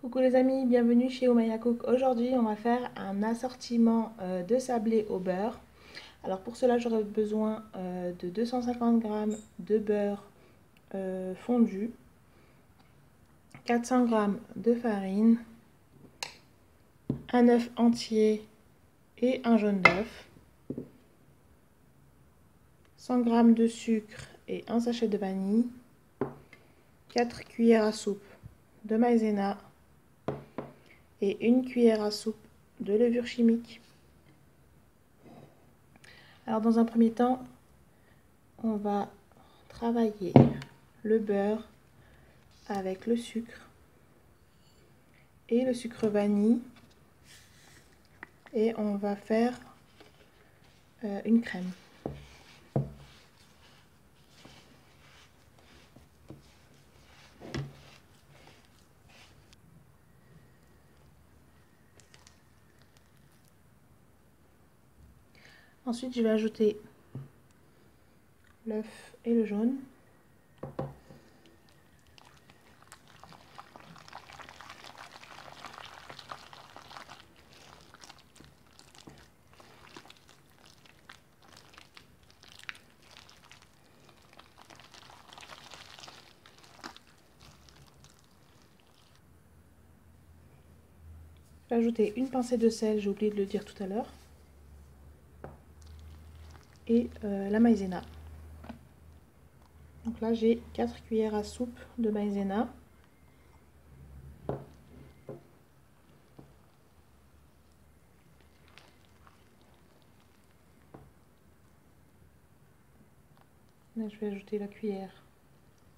Coucou les amis, bienvenue chez Omaya Cook. Aujourd'hui, on va faire un assortiment de sablé au beurre. Alors pour cela, j'aurai besoin de 250 g de beurre fondu, 400 g de farine, un œuf entier et un jaune d'œuf, 100 g de sucre et un sachet de vanille, 4 cuillères à soupe de maïzena et une cuillère à soupe de levure chimique. Alors dans un premier temps, on va travailler le beurre avec le sucre et le sucre vanille et on va faire une crème. Ensuite, je vais ajouter l'œuf et le jaune. Je vais ajouter une pincée de sel, j'ai oublié de le dire tout à l'heure, et la maïzena. Donc là, j'ai 4 cuillères à soupe de maïzena. Là, je vais ajouter la cuillère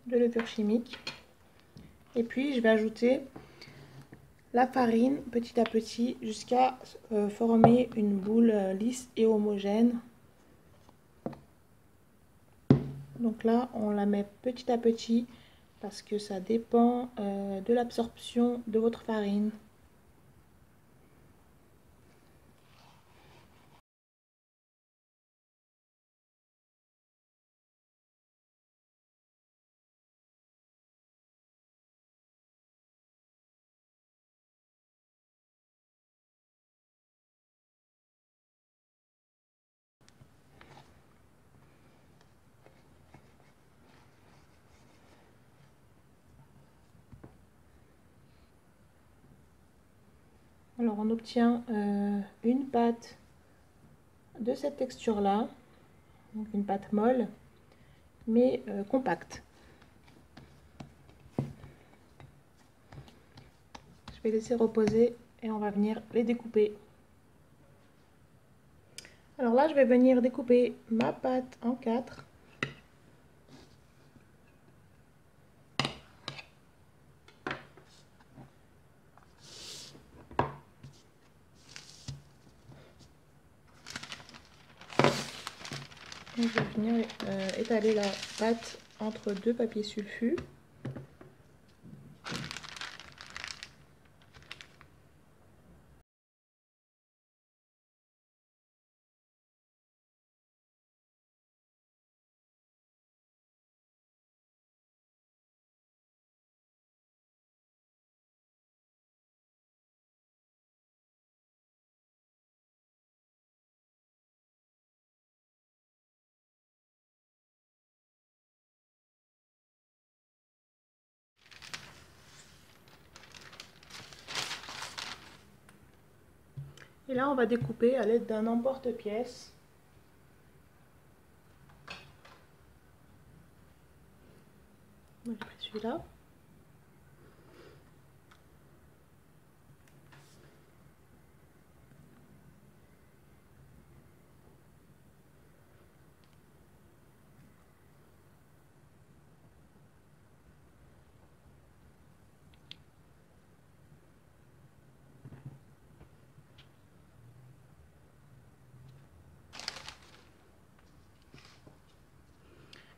de levure chimique. Et puis, je vais ajouter la farine petit à petit jusqu'à former une boule lisse et homogène. Donc là, on la met petit à petit parce que ça dépend de l'absorption de votre farine. Alors on obtient une pâte de cette texture là, donc une pâte molle mais compacte. Je vais laisser reposer et on va venir les découper. Alors là je vais venir découper ma pâte en 4. Je vais venir étaler la pâte entre deux papiers sulfus. Et là on va découper à l'aide d'un emporte-pièce. J'ai pris celui-là.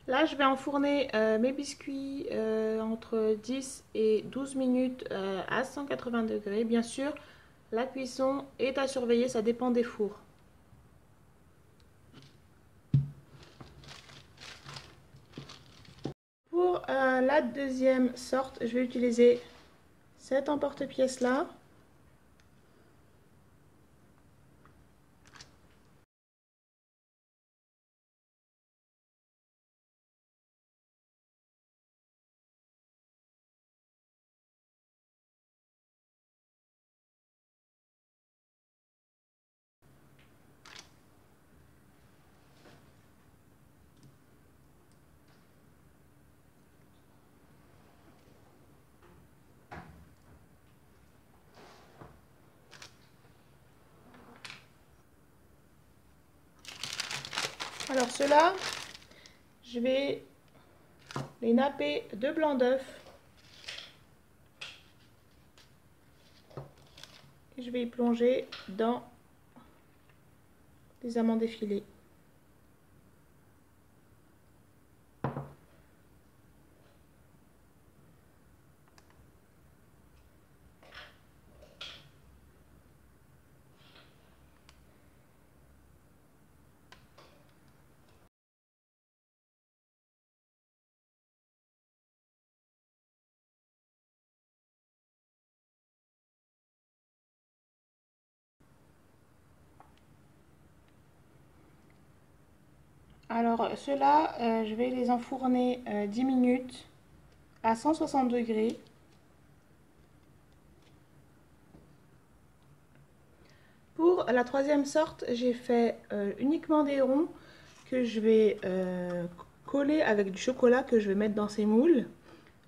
Là, je vais enfourner mes biscuits entre 10 et 12 minutes à 180 degrés. Bien sûr, la cuisson est à surveiller, ça dépend des fours. Pour la deuxième sorte, je vais utiliser cet emporte-pièce là. Alors ceux-là, je vais les napper de blanc d'œuf. Et je vais y plonger dans des amandes effilées. Alors ceux-là, je vais les enfourner 10 minutes à 160 degrés. Pour la troisième sorte, j'ai fait uniquement des ronds que je vais coller avec du chocolat que je vais mettre dans ces moules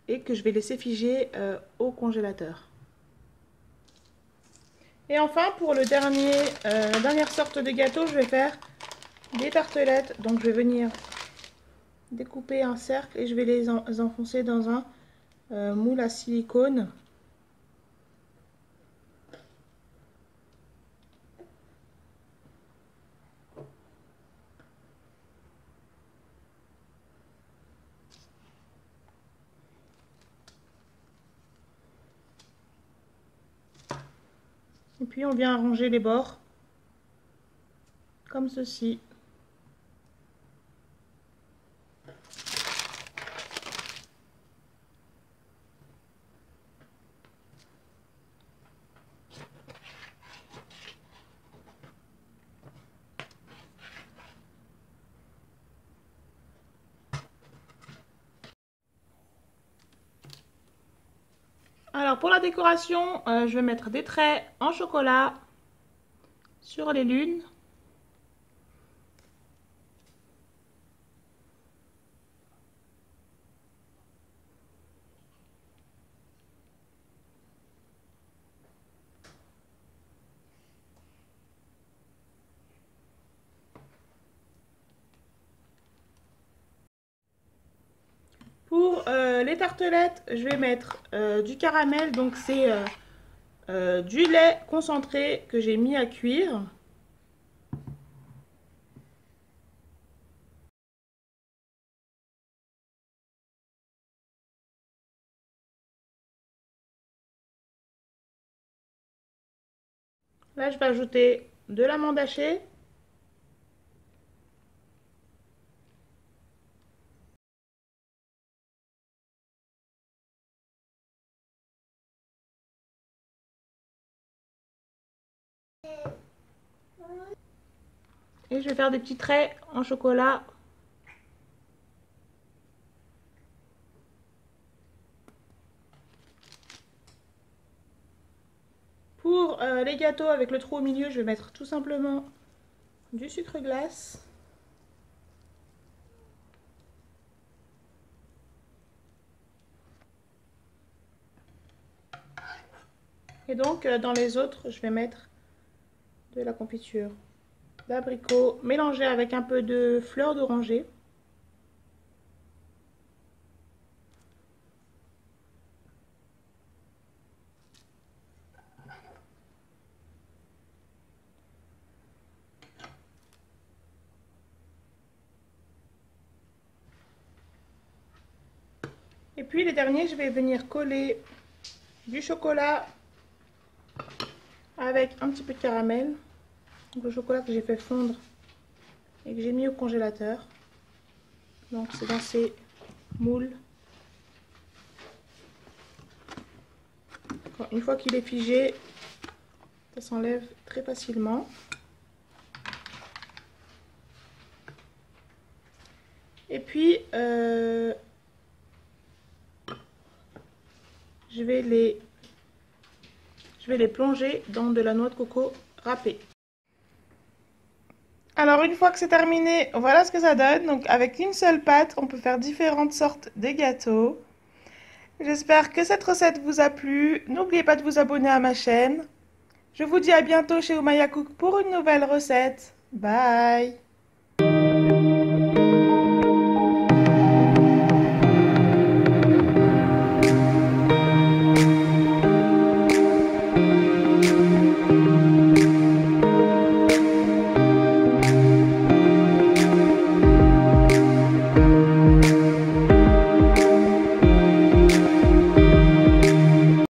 et que je vais laisser figer au congélateur. Et enfin, pour la dernière sorte de gâteau, je vais faire des tartelettes. Donc je vais venir découper un cercle et je vais les enfoncer dans un moule à silicone. Et puis on vient arranger les bords comme ceci. Alors pour la décoration, je vais mettre des traits en chocolat sur les lunes. Pour les tartelettes, je vais mettre du caramel, donc c'est du lait concentré que j'ai mis à cuire. Là, je vais ajouter de l'amande hachée. Et je vais faire des petits traits en chocolat. Pour les gâteaux avec le trou au milieu, je vais mettre tout simplement du sucre glace. Et donc dans les autres, je vais mettre de la confiture d'abricot mélangée avec un peu de fleur d'oranger. Et puis les derniers, je vais venir coller du chocolat avec un petit peu de caramel. Donc le chocolat que j'ai fait fondre et que j'ai mis au congélateur. Donc c'est dans ces moules. Une fois qu'il est figé, ça s'enlève très facilement. Et puis, je vais les plonger dans de la noix de coco râpée. Alors une fois que c'est terminé, voilà ce que ça donne. Donc avec une seule pâte, on peut faire différentes sortes de gâteaux. J'espère que cette recette vous a plu. N'oubliez pas de vous abonner à ma chaîne. Je vous dis à bientôt chez Oumaya Cook pour une nouvelle recette. Bye!